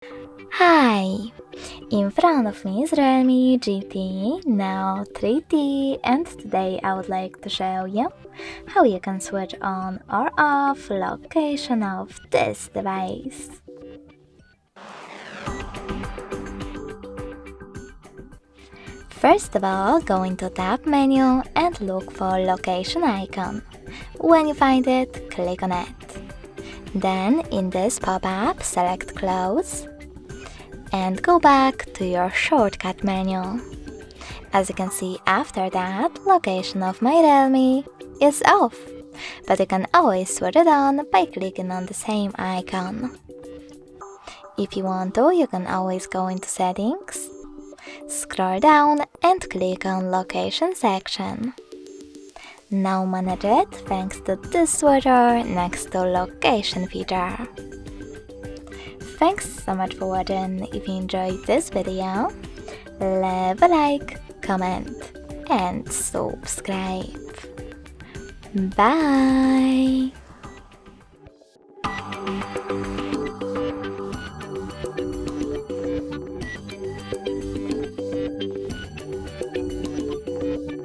Hi! In front of me is REALME GT NEO 3T, and today I would like to show you how you can switch on or off location of this device. First of all, go into Tab menu and look for location icon. When you find it, click on it. Then in this pop-up, select Close and go back to your shortcut menu. As you can see, after that, location of my REALME is off, but you can always switch it on by clicking on the same icon. If you want to, you can always go into settings, scroll down and click on location section. Now manage it thanks to this switcher next to location feature. Thanks so much for watching. If you enjoyed this video, leave a like, comment and subscribe. Bye!